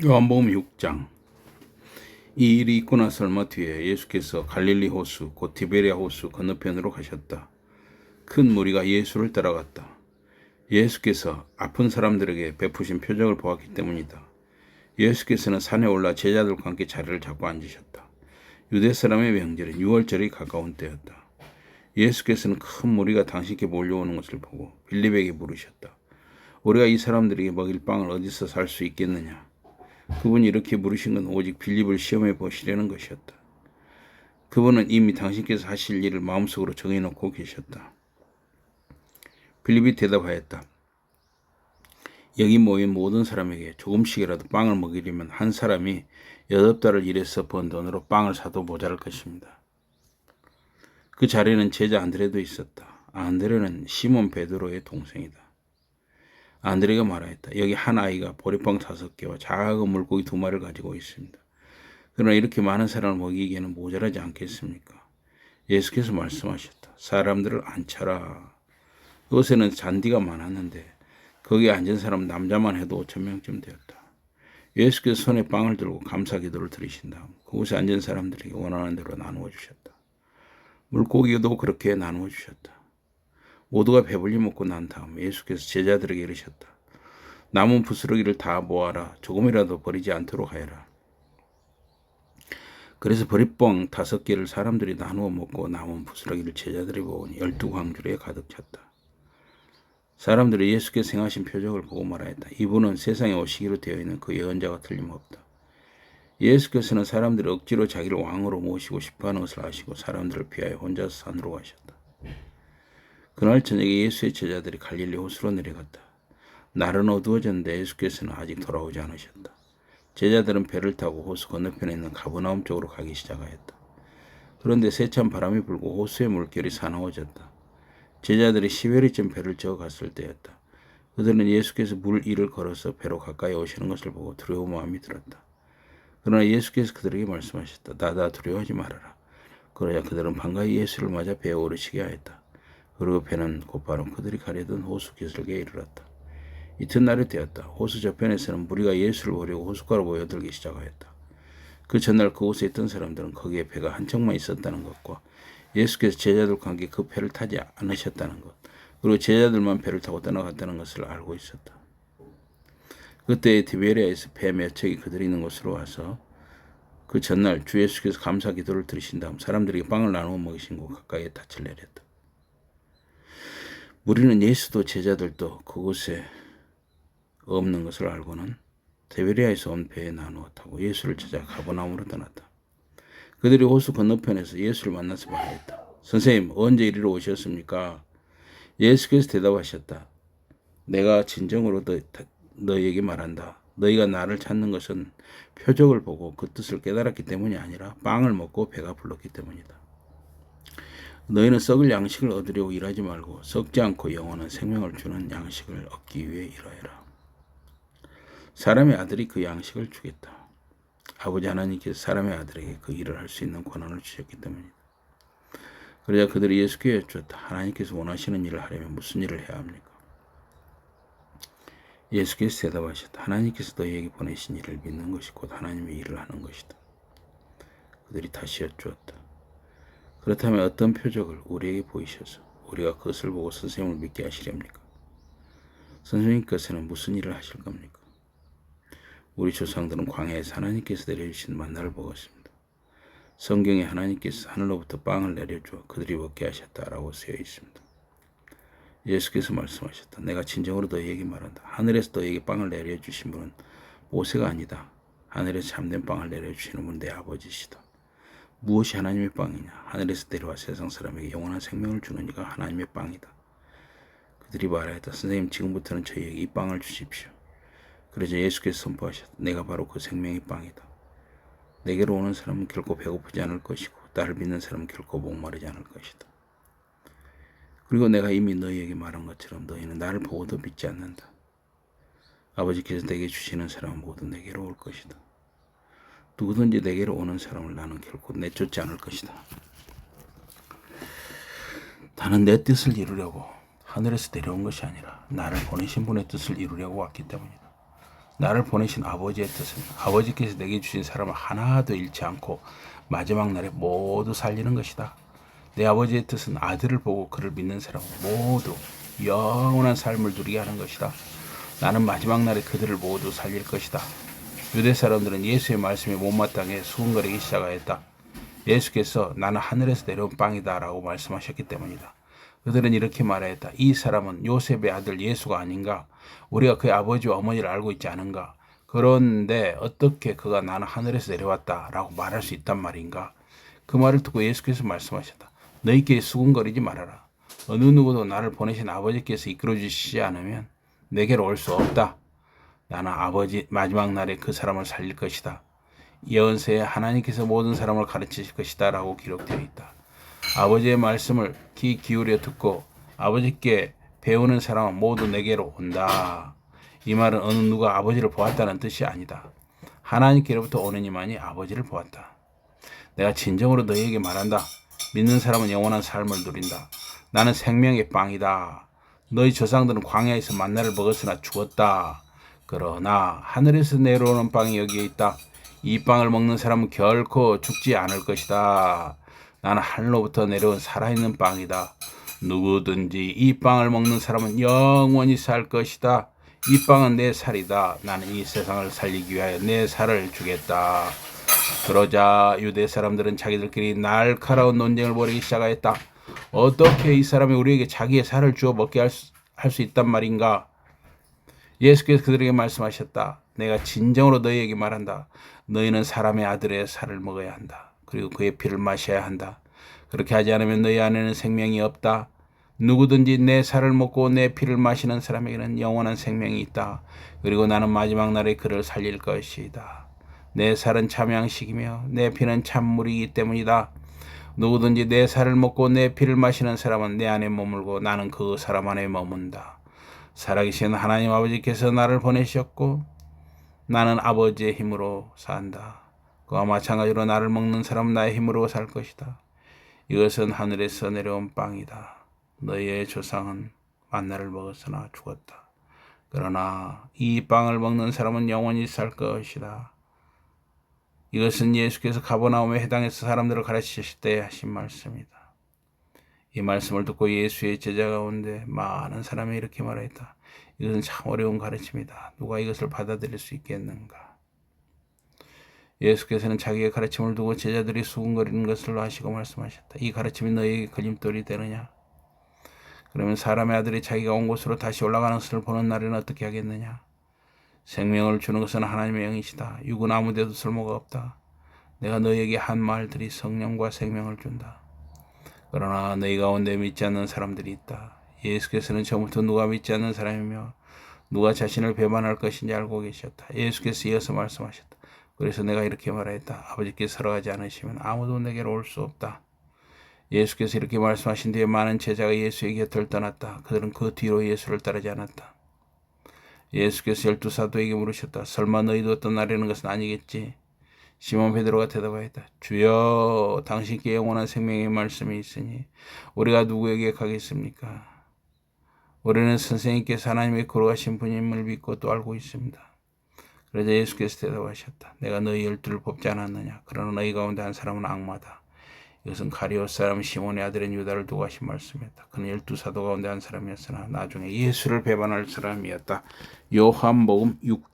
요한복음 6장. 이 일이 있고 나서 얼마 뒤에 예수께서 갈릴리 호수 곧 디베랴 호수 건너편으로 가셨다. 큰 무리가 예수를 따라갔다. 예수께서 아픈 사람들에게 베푸신 표적을 보았기 때문이다. 예수께서는 산에 올라 제자들과 함께 자리를 잡고 앉으셨다. 유대 사람의 명절인 유월절이 가까운 때였다. 예수께서는 큰 무리가 당신께 몰려오는 것을 보고 빌립에게 물으셨다. 우리가 이 사람들에게 먹일 빵을 어디서 살 수 있겠느냐? 그분이 이렇게 물으신 건 오직 빌립을 시험해 보시려는 것이었다. 그분은 이미 당신께서 하실 일을 마음속으로 정해놓고 계셨다. 빌립이 대답하였다. 여기 모인 모든 사람에게 조금씩이라도 빵을 먹이려면 한 사람이 8달을 일해서 번 돈으로 빵을 사도 모자랄 것입니다. 그 자리에는 제자 안드레도 있었다. 안드레는 시몬 베드로의 동생이다. 안드레가 말하였다. 여기 한 아이가 보리빵 5개와 작은 물고기 2마리를 가지고 있습니다. 그러나 이렇게 많은 사람을 먹이기에는 모자라지 않겠습니까? 예수께서 말씀하셨다. 사람들을 앉혀라. 그곳에는 잔디가 많았는데 거기에 앉은 사람 남자만 해도 5,000명쯤 되었다. 예수께서 손에 빵을 들고 감사 기도를 드리신 다음 그곳에 앉은 사람들에게 원하는 대로 나누어 주셨다. 물고기도 그렇게 나누어 주셨다. 모두가 배불리 먹고 난 다음 예수께서 제자들에게 이르셨다. 남은 부스러기를 다 모아라. 조금이라도 버리지 않도록 하여라. 그래서 보리빵 5개를 사람들이 나누어 먹고 남은 부스러기를 제자들이 모으니 12광주리에 가득 찼다. 사람들이 예수께서 행하신 표적을 보고 말하였다. 이분은 세상에 오시기로 되어 있는 그 예언자가 틀림없다. 예수께서는 사람들이 억지로 자기를 왕으로 모시고 싶어하는 것을 아시고 사람들을 피하여 혼자서 산으로 가셨다. 그날 저녁에 예수의 제자들이 갈릴리 호수로 내려갔다. 날은 어두워졌는데 예수께서는 아직 돌아오지 않으셨다. 제자들은 배를 타고 호수 건너편에 있는 가버나움 쪽으로 가기 시작하였다. 그런데 세찬 바람이 불고 호수의 물결이 사나워졌다. 제자들이 10회리쯤 배를 저어 갔을 때였다. 그들은 예수께서 물 위를 걸어서 배로 가까이 오시는 것을 보고 두려운 마음이 들었다. 그러나 예수께서 그들에게 말씀하셨다. 나다 두려워하지 말아라. 그러자 그들은 반가이 예수를 맞아 배에 오르시게 하였다. 그리고 배는 곧바로 그들이 가려던 호수 기슭에 이르렀다. 이튿날이 되었다. 호수 저편에서는 무리가 예수를 보려고 호숫가로 모여들기 시작하였다. 그 전날 그곳에 있던 사람들은 거기에 배가 한 척만 있었다는 것과 예수께서 제자들과 함께 그 배를 타지 않으셨다는 것, 그리고 제자들만 배를 타고 떠나갔다는 것을 알고 있었다. 그때 디베리아에서 배 몇 척이 그들이 있는 곳으로 와서 그 전날 주 예수께서 감사 기도를 드리신 다음 사람들에게 빵을 나누어 먹이신 곳 가까이에 닻을 내렸다. 우리는 예수도 제자들도 그곳에 없는 것을 알고는 디베리아에서 온 배에 나누어 타고 예수를 찾아 가버나움으로 떠났다. 그들이 호수 건너편에서 예수를 만나서 말했다. 선생님, 언제 이리로 오셨습니까? 예수께서 대답하셨다. 내가 진정으로 너희에게 말한다. 너희가 나를 찾는 것은 표적을 보고 그 뜻을 깨달았기 때문이 아니라 빵을 먹고 배가 불렀기 때문이다. 너희는 썩을 양식을 얻으려고 일하지 말고 썩지 않고 영원한 생명을 주는 양식을 얻기 위해 일하여라. 사람의 아들이 그 양식을 주겠다. 아버지 하나님께서 사람의 아들에게 그 일을 할 수 있는 권한을 주셨기 때문이다. 그러자 그들이 예수께 여쭈었다. 하나님께서 원하시는 일을 하려면 무슨 일을 해야 합니까? 예수께서 대답하셨다. 하나님께서 너희에게 보내신 일을 믿는 것이 곧 하나님의 일을 하는 것이다. 그들이 다시 여쭈었다. 그렇다면 어떤 표적을 우리에게 보이셔서 우리가 그것을 보고 선생님을 믿게 하시렵니까? 선생님께서는 무슨 일을 하실 겁니까? 우리 조상들은 광야에서 하나님께서 내려주신 만나를 먹었습니다. 성경에 하나님께서 하늘로부터 빵을 내려주어 그들이 먹게 하셨다라고 쓰여 있습니다. 예수께서 말씀하셨다. 내가 진정으로 너희에게 말한다. 하늘에서 너희에게 빵을 내려주신 분은 모세가 아니다. 하늘에서 참된 빵을 내려주시는 분은 내 아버지시다. 무엇이 하나님의 빵이냐? 하늘에서 내려와 세상 사람에게 영원한 생명을 주는 이가 하나님의 빵이다. 그들이 말하였다. 선생님, 지금부터는 저희에게 이 빵을 주십시오. 그러자 예수께서 선포하셨다. 내가 바로 그 생명의 빵이다. 내게로 오는 사람은 결코 배고프지 않을 것이고 나를 믿는 사람은 결코 목마르지 않을 것이다. 그리고 내가 이미 너희에게 말한 것처럼 너희는 나를 보고도 믿지 않는다. 아버지께서 내게 주시는 사람은 모두 내게로 올 것이다. 누구든지 내게로 오는 사람을 나는 결코 내쫓지 않을 것이다. 나는 내 뜻을 이루려고 하늘에서 내려온 것이 아니라 나를 보내신 분의 뜻을 이루려고 왔기 때문이다. 나를 보내신 아버지의 뜻은 아버지께서 내게 주신 사람을 하나도 잃지 않고 마지막 날에 모두 살리는 것이다. 내 아버지의 뜻은 아들을 보고 그를 믿는 사람은 모두 영원한 삶을 누리게 하는 것이다. 나는 마지막 날에 그들을 모두 살릴 것이다. 유대 사람들은 예수의 말씀에 못마땅해 수군거리기 시작하였다. 예수께서 나는 하늘에서 내려온 빵이다 라고 말씀하셨기 때문이다. 그들은 이렇게 말하였다. 이 사람은 요셉의 아들 예수가 아닌가? 우리가 그의 아버지와 어머니를 알고 있지 않은가? 그런데 어떻게 그가 나는 하늘에서 내려왔다 라고 말할 수 있단 말인가? 그 말을 듣고 예수께서 말씀하셨다. 너희끼리 수군거리지 말아라. 어느 누구도 나를 보내신 아버지께서 이끌어 주시지 않으면 내게로 올 수 없다. 나는 아버지 마지막 날에 그 사람을 살릴 것이다. 예언서에 하나님께서 모든 사람을 가르치실 것이다 라고 기록되어 있다. 아버지의 말씀을 귀 기울여 듣고 아버지께 배우는 사람은 모두 내게로 온다. 이 말은 어느 누가 아버지를 보았다는 뜻이 아니다. 하나님께로부터 오는 이만이 아버지를 보았다. 내가 진정으로 너희에게 말한다. 믿는 사람은 영원한 삶을 누린다. 나는 생명의 빵이다. 너희 조상들은 광야에서 만나를 먹었으나 죽었다. 그러나 하늘에서 내려오는 빵이 여기에 있다. 이 빵을 먹는 사람은 결코 죽지 않을 것이다. 나는 하늘로부터 내려온 살아있는 빵이다. 누구든지 이 빵을 먹는 사람은 영원히 살 것이다. 이 빵은 내 살이다. 나는 이 세상을 살리기 위하여 내 살을 주겠다. 그러자 유대 사람들은 자기들끼리 날카로운 논쟁을 벌이기 시작하였다. 어떻게 이 사람이 우리에게 자기의 살을 주어 먹게 할 수 있단 말인가? 예수께서 그들에게 말씀하셨다. 내가 진정으로 너희에게 말한다. 너희는 사람의 아들의 살을 먹어야 한다. 그리고 그의 피를 마셔야 한다. 그렇게 하지 않으면 너희 안에는 생명이 없다. 누구든지 내 살을 먹고 내 피를 마시는 사람에게는 영원한 생명이 있다. 그리고 나는 마지막 날에 그를 살릴 것이다. 내 살은 참 양식이며 내 피는 참물이기 때문이다. 누구든지 내 살을 먹고 내 피를 마시는 사람은 내 안에 머물고 나는 그 사람 안에 머문다. 살아계신 하나님 아버지께서 나를 보내셨고 나는 아버지의 힘으로 산다. 그와 마찬가지로 나를 먹는 사람은 나의 힘으로 살 것이다. 이것은 하늘에서 내려온 빵이다. 너희의 조상은 만나를 먹었으나 죽었다. 그러나 이 빵을 먹는 사람은 영원히 살 것이다. 이것은 예수께서 가버나움에 해당해서 사람들을 가르치실 때 하신 말씀이다. 이 말씀을 듣고 예수의 제자 가운데 많은 사람이 이렇게 말했다. 이것은 참 어려운 가르침이다. 누가 이것을 받아들일 수 있겠는가? 예수께서는 자기의 가르침을 두고 제자들이 수군거리는 것을 아시고 말씀하셨다. 이 가르침이 너희에게 걸림돌이 되느냐? 그러면 사람의 아들이 자기가 온 곳으로 다시 올라가는 것을 보는 날에는 어떻게 하겠느냐? 생명을 주는 것은 하나님의 영이시다. 육은 아무 데도 쓸모가 없다. 내가 너희에게 한 말들이 성령과 생명을 준다. 그러나 너희 가운데 믿지 않는 사람들이 있다. 예수께서는 처음부터 누가 믿지 않는 사람이며 누가 자신을 배반할 것인지 알고 계셨다. 예수께서 이어서 말씀하셨다. 그래서 내가 이렇게 말하였다. 아버지께서 허락하지 않으시면 아무도 내게로 올 수 없다. 예수께서 이렇게 말씀하신 뒤에 많은 제자가 예수의 곁을 떠났다. 그들은 그 뒤로 예수를 따르지 않았다. 예수께서 12사도에게 물으셨다. 설마 너희도 떠나려는 것은 아니겠지? 시몬 베드로가 대답하였다. 주여, 당신께 영원한 생명의 말씀이 있으니 우리가 누구에게 가겠습니까? 우리는 선생님께서 하나님의 거룩하신 분임을 믿고 또 알고 있습니다. 그러자 예수께서 대답하셨다. 내가 너희 12를 뽑지 않았느냐? 그러나 너희 가운데 한 사람은 악마다. 이것은 가리오 사람 시몬의 아들인 유다를 두고 하신 말씀이었다. 그는 12사도 가운데 한 사람이었으나 나중에 예수를 배반할 사람이었다. 요한복음 6장